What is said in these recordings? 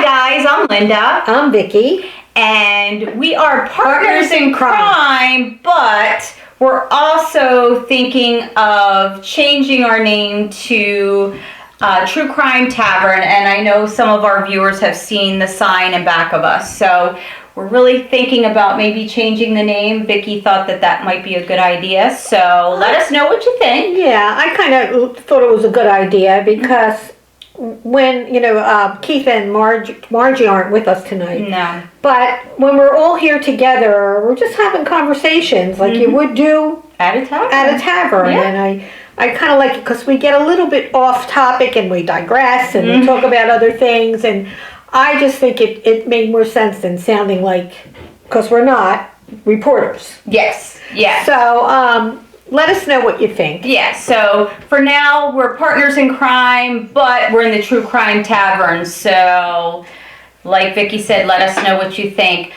guys, I'm Linda. I'm Vicki. And we are partners in crime, but we're also thinking of changing our name to True Crime Tavern. And I know some of our viewers have seen the sign in back of us. So we're really thinking about maybe changing the name. Vicki thought that might be a good idea. So let us know what you think. Yeah, I kind of thought it was a good idea because when, Keith and Margie aren't with us tonight. No. But when we're all here together, we're just having conversations like you would do at a tavern. Yeah. And I kind of like it because we get a little bit off topic and we digress and we talk about other things. And I just think it made more sense than sounding like, because we're not reporters. Yes. Yeah. So, let us know what you think. Yeah, so for now, we're partners in crime, but we're in the True Crime Tavern. So, like Vicki said, let us know what you think.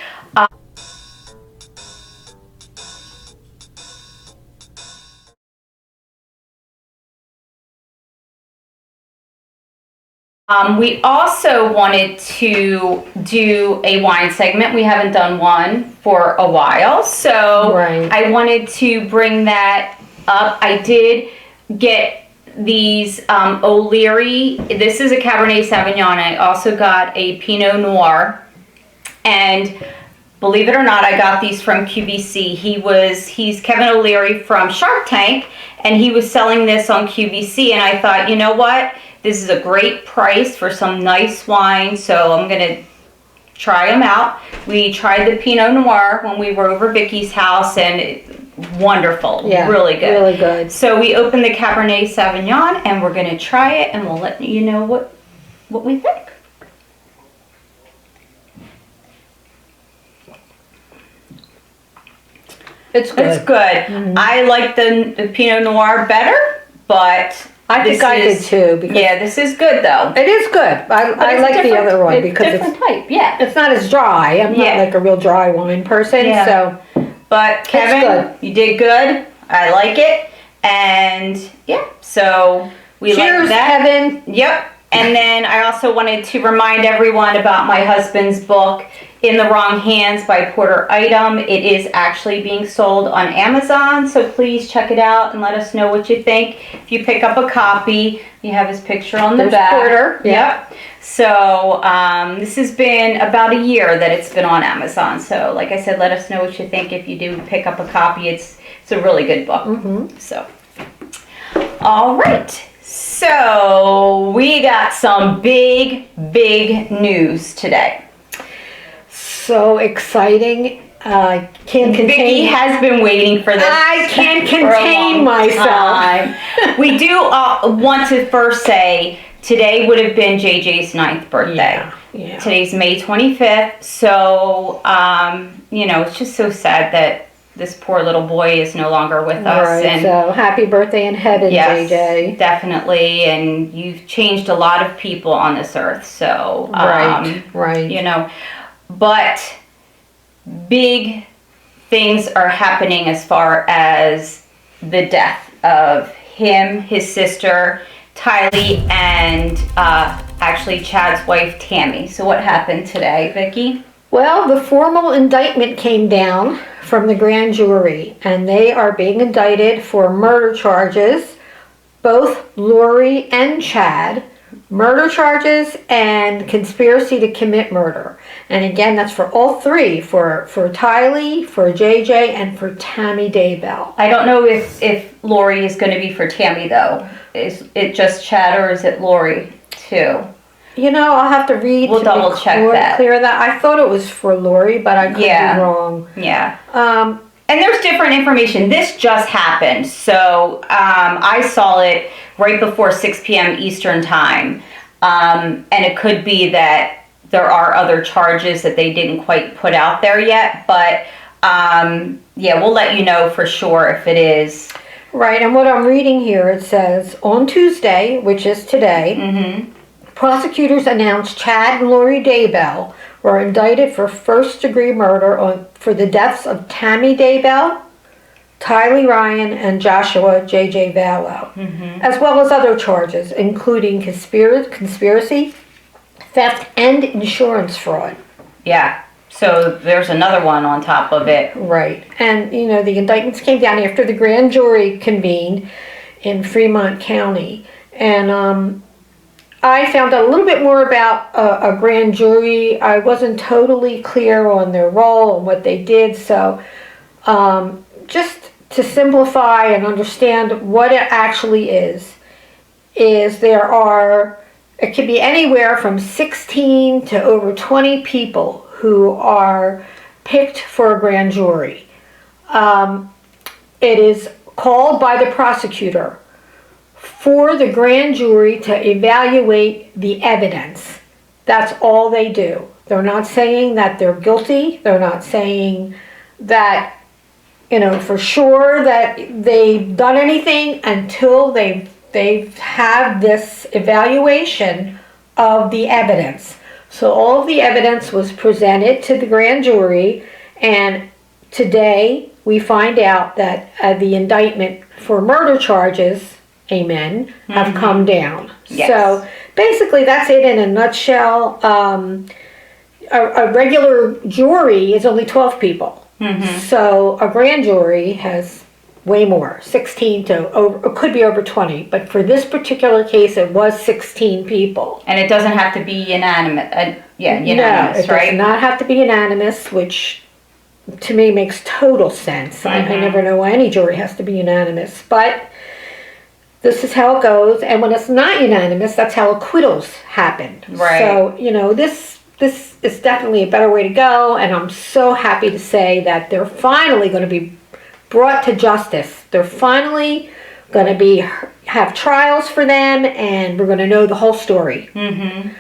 We also wanted to do a wine segment. We haven't done one for a while, so I wanted to bring that up. I did get these O'Leary. This is a Cabernet Sauvignon. I also got a Pinot Noir, and believe it or not, I got these from QVC. He's Kevin O'Leary from Shark Tank, and he was selling this on QVC, and I thought, you know what? This is a great price for some nice wine, so I'm going to try them out. We tried the Pinot Noir when we were over Vicki's house, and wonderful. Yeah, really good. Really good. So we opened the Cabernet Sauvignon, and we're going to try it, and we'll let you know what we think. It's good. It's good. Mm-hmm. I like the Pinot Noir better, but I think I did too. Because this is good though. It is good. I like the other one because it's different type. Yeah, it's not as dry. I'm not like a real dry wine person. Yeah. So, but Kevin, you did good. I like it, and so we like that. Kevin. Yep. And then I also wanted to remind everyone about my husband's book, In the Wrong Hands by Porter Iidam. It is actually being sold on Amazon, so please check it out and let us know what you think. If you pick up a copy, you have his picture on the back. Porter. Yep. So this has been about a year that it's been on Amazon. So like I said, let us know what you think if you do pick up a copy. It's a really good book. Mm-hmm. So, all right. So we got some big news today. So exciting. Can't contain. Vicki has been waiting for this. I can't contain myself. We do want to first say today would have been JJ's 9th birthday. Yeah. Today's May 25th. So, it's just so sad that this poor little boy is no longer with us. Right, and so happy birthday in heaven, JJ. Definitely, and you've changed a lot of people on this earth. So, right. But big things are happening as far as the death of him, his sister, Tylee, and actually Chad's wife, Tammy. So what happened today, Vicki? Well, the formal indictment came down from the grand jury, and they are being indicted for murder charges, both Lori and Chad, murder charges and conspiracy to commit murder. And again, that's for all three, for Tylee, for JJ, and for Tammy Daybell. I don't know if Lori is going to be for Tammy, though. Is it just Chad, or is it Lori, too? I'll have to read. We'll double check that. Clear that. I thought it was for Lori, but I could be wrong. Yeah. And there's different information. This just happened. So I saw it right before 6 p.m. Eastern time. And it could be that there are other charges that they didn't quite put out there yet. But, we'll let you know for sure if it is. Right. And what I'm reading here, it says, on Tuesday, which is today, prosecutors announced Chad and Lori Daybell were indicted for first-degree murder for the deaths of Tammy Daybell, Tylee Ryan, and Joshua JJ Vallow, as well as other charges, including conspiracy, theft and insurance fraud. Yeah. So there's another one on top of it. Right. And, you know, the indictments came down after the grand jury convened in Fremont County. And I found out a little bit more about a grand jury. I wasn't totally clear on their role and what they did. So just to simplify and understand what it actually is it could be anywhere from 16 to over 20 people who are picked for a grand jury. It is called by the prosecutor for the grand jury to evaluate the evidence. That's all they do. They're not saying that they're guilty. They're not saying that, you know, for sure that they've done anything until they have this evaluation of the evidence. So all of the evidence was presented to the grand jury, and today we find out that the indictment for murder charges, amen, have come down. Yes. So basically that's it in a nutshell. A regular jury is only 12 people. So a grand jury has way more, 16 to over, it could be over 20, but for this particular case it was 16 people. And it doesn't have to be unanimous. Unanimous, no, it right? does not have to be unanimous, which to me makes total sense. I never know why any jury has to be unanimous, but this is how it goes. And when it's not unanimous, that's how acquittals happen. Right. So, you know, this is definitely a better way to go, and I'm so happy to say that they're finally going to be brought to justice. They're finally going to have trials for them, and we're going to know the whole story. And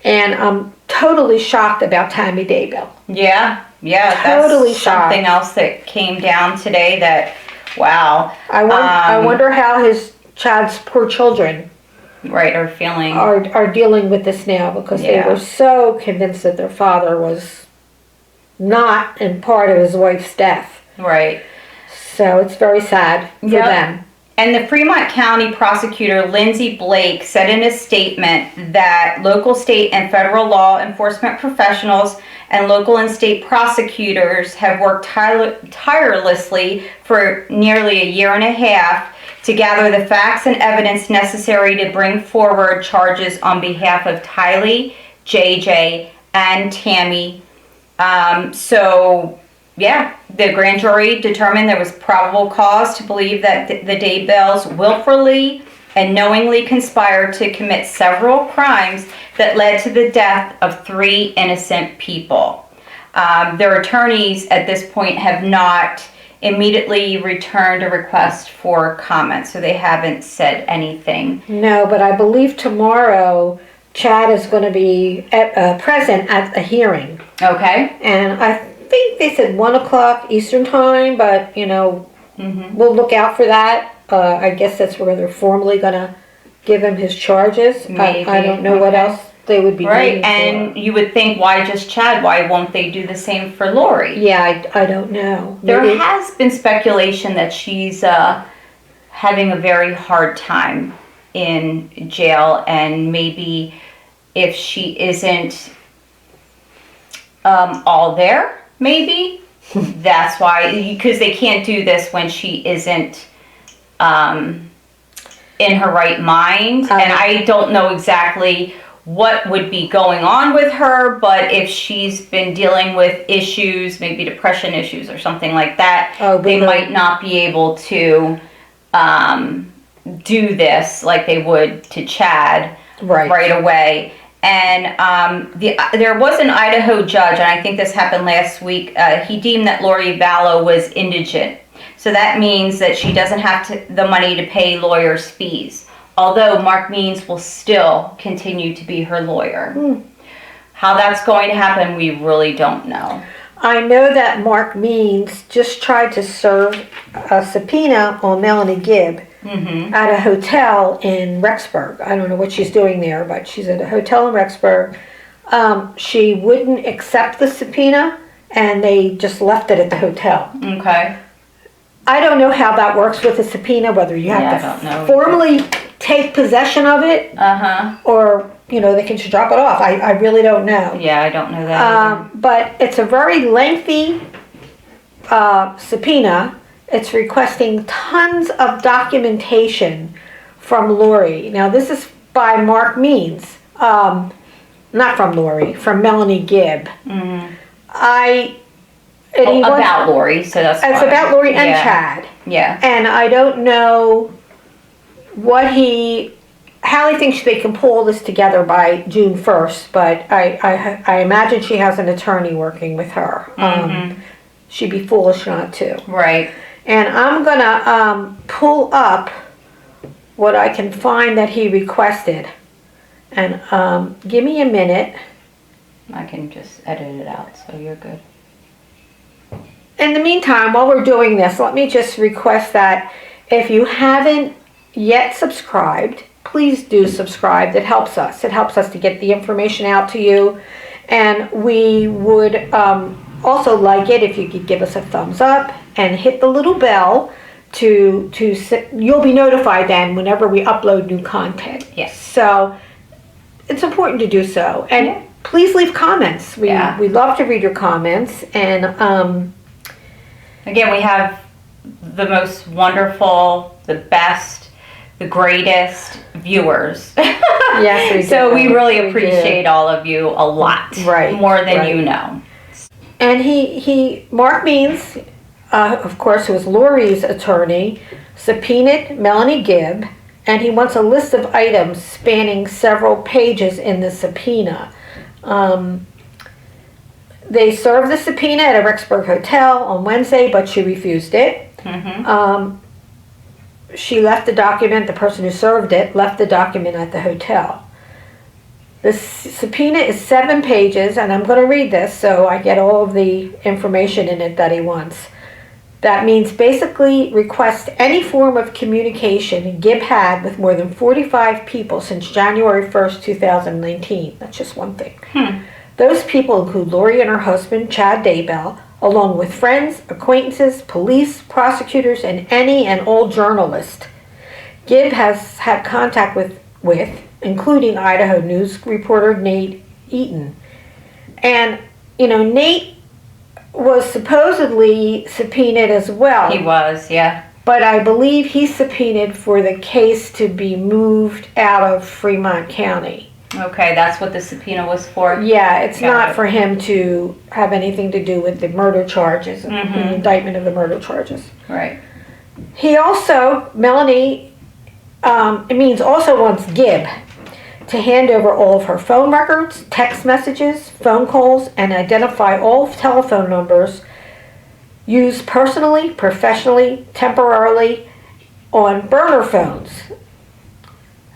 I'm totally shocked about Tammy Daybell. Yeah, Totally that's something else that came down today that, wow. I wonder how Chad's poor children are feeling. Are dealing with this now, because they were so convinced that their father was not in part of his wife's death. Right. So it's very sad for them. And the Fremont County prosecutor, Lindsay Blake, said in a statement that local, state, and federal law enforcement professionals and local and state prosecutors have worked tirelessly for nearly a year and a half to gather the facts and evidence necessary to bring forward charges on behalf of Tylee, JJ, and Tammy. The grand jury determined there was probable cause to believe that the Daybells willfully and knowingly conspired to commit several crimes that led to the death of 3 innocent people. Their attorneys at this point have not immediately returned a request for comment, so they haven't said anything. No, but I believe tomorrow Chad is going to be present at a hearing. Okay. And I think they said 1 o'clock Eastern time, but you know, we'll look out for that. I guess that's where they're formally going to give him his charges. I don't know what else they would be doing. And you would think, why just Chad? Why won't they do the same for Lori? Yeah, I don't know. There has been speculation that she's having a very hard time in jail, and maybe if she isn't all there, maybe that's why, because they can't do this when she isn't in her right mind. And I don't know exactly what would be going on with her, but if she's been dealing with issues, maybe depression issues or something like that, they might not be able to do this like they would to Chad right away. And there was an Idaho judge, and I think this happened last week, he deemed that Lori Vallow was indigent. So that means that she doesn't have the money to pay lawyers' fees, although Mark Means will still continue to be her lawyer. How that's going to happen, we really don't know. I know that Mark Means just tried to serve a subpoena on Melanie Gibb at a hotel in Rexburg. I don't know what she's doing there, but she's at a hotel in Rexburg. She wouldn't accept the subpoena, and they just left it at the hotel. Okay. I don't know how that works with a subpoena, whether you have to formally take possession of it, or they can just drop it off. I really don't know. Yeah, I don't know that either. But it's a very lengthy subpoena. It's requesting tons of documentation from Lori. Now, this is by Mark Means. Not from Lori, from Melanie Gibb. Mm-hmm. About Lori, so that's it's fine. about Lori and Chad. Yeah. And I don't know how he thinks they can pull this together by June 1st, but I imagine she has an attorney working with her. Mm-hmm. She'd be foolish not to. Right. And I'm going to pull up what I can find that he requested. And give me a minute. I can just edit it out, so you're good. In the meantime, while we're doing this, let me just request that if you haven't yet subscribed, please do subscribe. It helps us. It helps us to get the information out to you. And we would also like it if you could give us a thumbs up and hit the little bell you'll be notified then whenever we upload new content. Yes. So it's important to do so. And please leave comments. We love to read your comments. And again, we have the most wonderful, the best, the greatest viewers. Yes, we do. So we really appreciate all of you a lot. Right. More than you know. And Mark Means, of course, who was Lori's attorney, subpoenaed Melanie Gibb, and he wants a list of items spanning several pages in the subpoena. They served the subpoena at a Rexburg hotel on Wednesday, but she refused it. Mm-hmm. She left the document, the person who served it, left the document at the hotel. The subpoena is 7 pages, and I'm going to read this so I get all of the information in it that he wants. That means basically request any form of communication Gibb had with more than 45 people since January 1st, 2019. That's just one thing. Those people include Lori and her husband, Chad Daybell, along with friends, acquaintances, police, prosecutors, and any and all journalists Gibb has had contact with including Idaho News reporter Nate Eidam. And, Nate was supposedly subpoenaed as well. He was, yeah. But I believe he's subpoenaed for the case to be moved out of Fremont County. Okay, that's what the subpoena was for? Yeah, it's not for him to have anything to do with the murder charges, the indictment of the murder charges. Right. He also, Melanie, also wants Gibb to hand over all of her phone records, text messages, phone calls, and identify all telephone numbers used personally, professionally, temporarily on burner phones.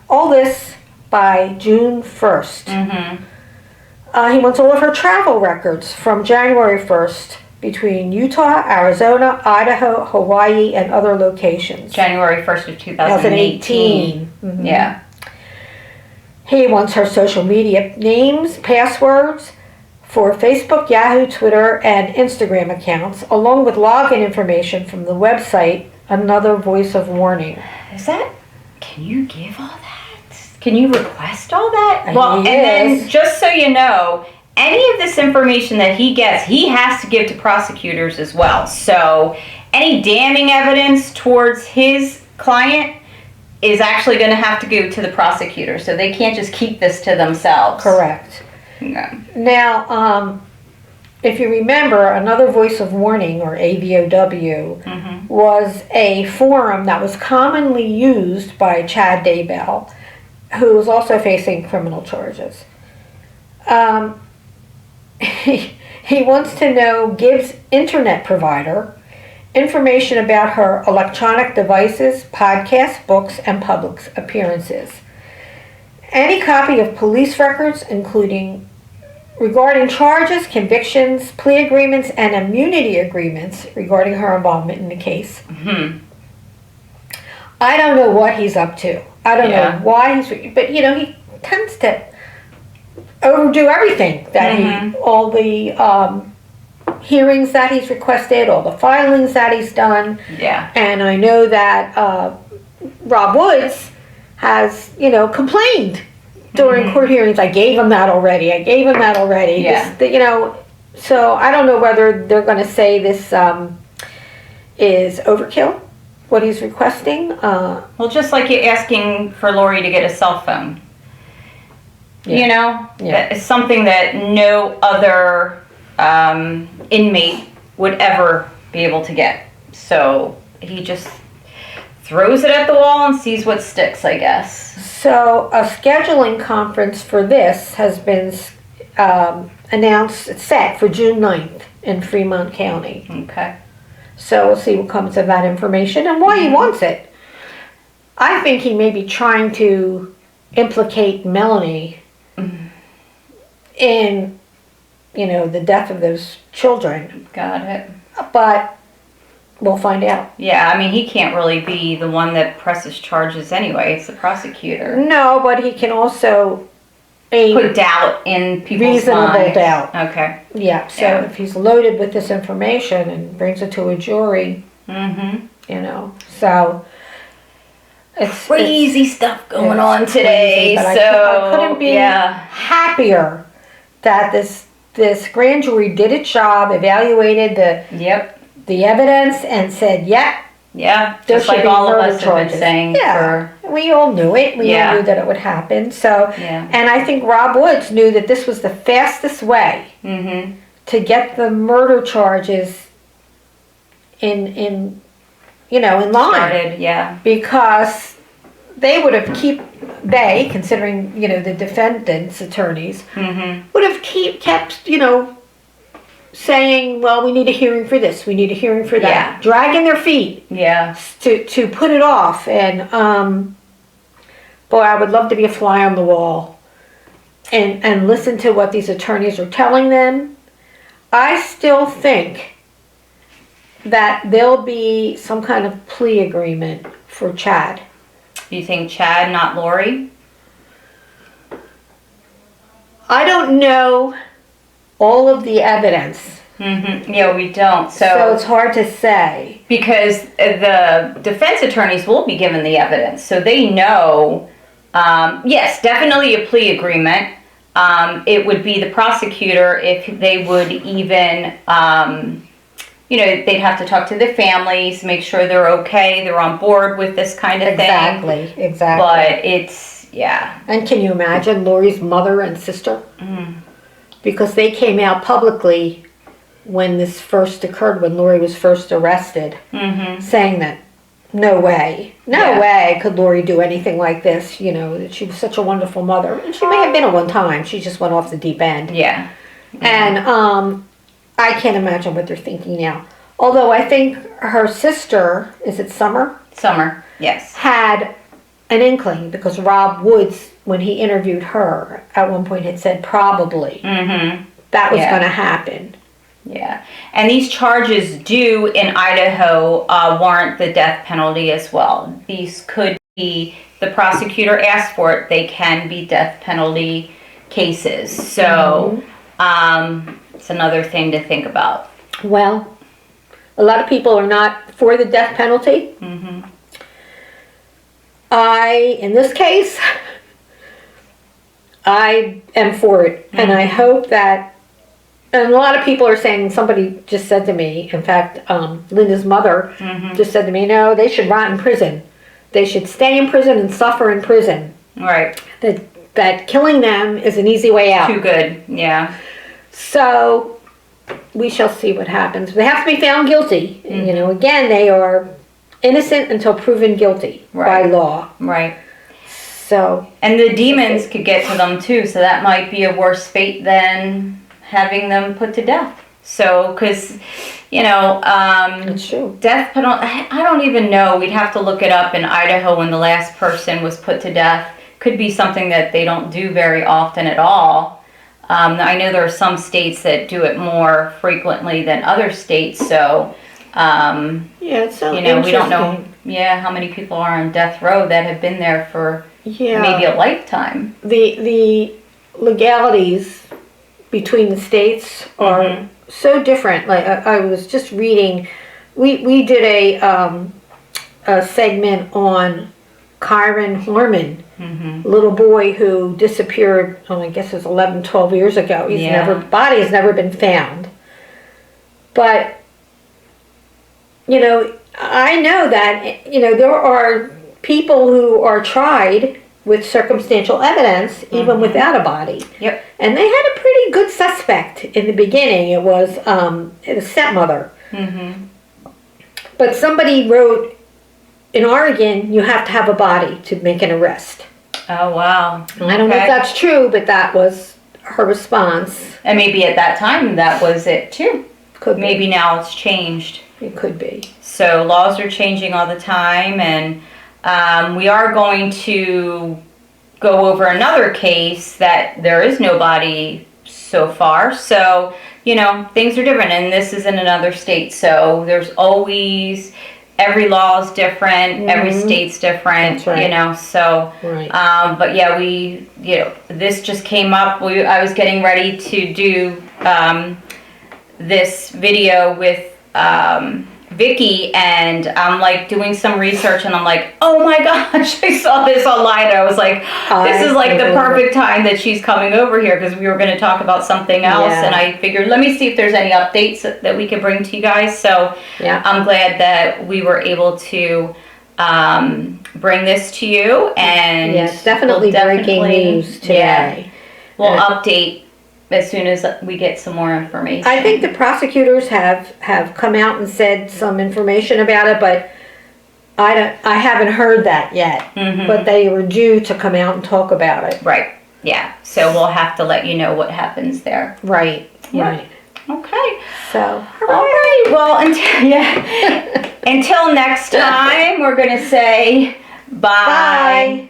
All this by June 1st. Mm-hmm. He wants all of her travel records from January 1st between Utah, Arizona, Idaho, Hawaii, and other locations. January 1st of 2018. Mm-hmm. Yeah. He wants her social media names, passwords for Facebook, Yahoo, Twitter, and Instagram accounts, along with login information from the website Another Voice of Warning. Can you give all that? Can you request all that? Well, and then, just so you know, any of this information that he gets, he has to give to prosecutors as well. So any damning evidence towards his client is actually going to have to go to the prosecutor. So they can't just keep this to themselves. Correct. Yeah. Now, if you remember, Another Voice of Warning, or AVOW, was a forum that was commonly used by Chad Daybell, who was also facing criminal charges. He wants to know Gibb's internet provider, information about her electronic devices, podcasts, books, and public appearances. Any copy of police records, including regarding charges, convictions, plea agreements, and immunity agreements regarding her involvement in the case. Mm-hmm. I don't know what he's up to. I don't know why but he tends to overdo everything that all the hearings that he's requested, all the filings that he's done. Yeah. And I know that Rob Woods has, complained during court hearings, I gave him that already. Yeah. So I don't know whether they're going to say this is overkill, what he's requesting. Well, just like you asking for Lori to get a cell phone. Yeah. That is something that no other inmate would ever be able to get. So he just throws it at the wall and sees what sticks, I guess. So a scheduling conference for this has been announced, set for June 9th in Fremont County. Okay. So we'll see what comes of that information and why he wants it. I think he may be trying to implicate Melanie in, the death of those children. Got it. But we'll find out. Yeah, I mean, he can't really be the one that presses charges anyway. It's the prosecutor. No, but he can also put doubt in people's reasonable minds. doubt. Okay. Yeah, so if he's loaded with this information and brings it to a jury, so it's crazy stuff going on today. Crazy, so I couldn't be happier that this grand jury did its job, evaluated the evidence, and said, just like all of us have been saying. We all knew it. We all knew that it would happen. So, and I think Rob Woods knew that this was the fastest way to get the murder charges in line. Started, because they would have considering the defendant's attorneys would have kept saying, well, we need a hearing for this, we need a hearing for that, dragging their feet to put it off. And boy, I would love to be a fly on the wall and listen to what these attorneys are telling them. I still think that there'll be some kind of plea agreement for Chad. You think Chad, not Lori? I don't know all of the evidence. Yeah, we don't. So it's hard to say. Because the defense attorneys will be given the evidence. So they know, yes, definitely a plea agreement. It would be the prosecutor if they would even, they'd have to talk to the families, make sure they're okay, they're on board with this kind of thing. Exactly. But it's, And can you imagine Lori's mother and sister? Because they came out publicly when this first occurred, when Lori was first arrested, saying that no way could Lori do anything like this, that she was such a wonderful mother. And she may have been at one time, she just went off the deep end. And I can't imagine what they're thinking now. Although I think her sister, is it Summer? Summer, yes. Had an inkling, because Rob Woods, when he interviewed her, at one point had said probably that was going to happen. Yeah, and these charges do in Idaho warrant the death penalty as well. These could be, the prosecutor asked for it, they can be death penalty cases. So it's another thing to think about. Well, a lot of people are not for the death penalty. In this case, I am for it. And I hope that, and a lot of people are saying, somebody just said to me, in fact, Linda's mother just said to me, no, they should rot in prison. They should stay in prison and suffer in prison. Right. That killing them is an easy way out. Too good, yeah. So we shall see what happens. They have to be found guilty. Again, they are innocent until proven guilty by law. Right. So. And the demons could get to them too, so that might be a worse fate than having them put to death. So, because, it's true. Death penalty, I don't even know. We'd have to look it up in Idaho when the last person was put to death. Could be something that they don't do very often at all. I know there are some states that do it more frequently than other states, so it's so we don't know how many people are on death row that have been there for maybe a lifetime. The legalities between the states are so different. Like I was just reading, we did a segment on Kyron Horman little boy who disappeared, I guess it was 11, 12 years ago. Body has never been found. But, I know that, there are people who are tried with circumstantial evidence, even without a body. Yep. And they had a pretty good suspect in the beginning. It was the stepmother. But somebody wrote, in Oregon, you have to have a body to make an arrest. Oh, wow. I don't know if that's true, but that was her response. And maybe at that time that was it too. Could be. Maybe now it's changed. It could be. So laws are changing all the time, and we are going to go over another case that there is no body so far. So, things are different, and this is in another state. So there's always, every law is different, every state's different, That's right. So, Right. but yeah, this just came up. I was getting ready to do this video with Vicky, and I'm like doing some research, and I'm like, oh my gosh, I saw this online. I was like, this is like the perfect time that she's coming over here, because we were going to talk about something else, and I figured, let me see if there's any updates that we can bring to you guys. So I'm glad that we were able to bring this to you, and it's definitely breaking news today. We'll update as soon as we get some more information. I think the prosecutors have come out and said some information about it, but I haven't heard that yet. But they were due to come out and talk about it. Right. Yeah. So we'll have to let you know what happens there. Right. Yeah. Right. Okay. So. All right. Well, until next time, we're gonna say bye. Bye.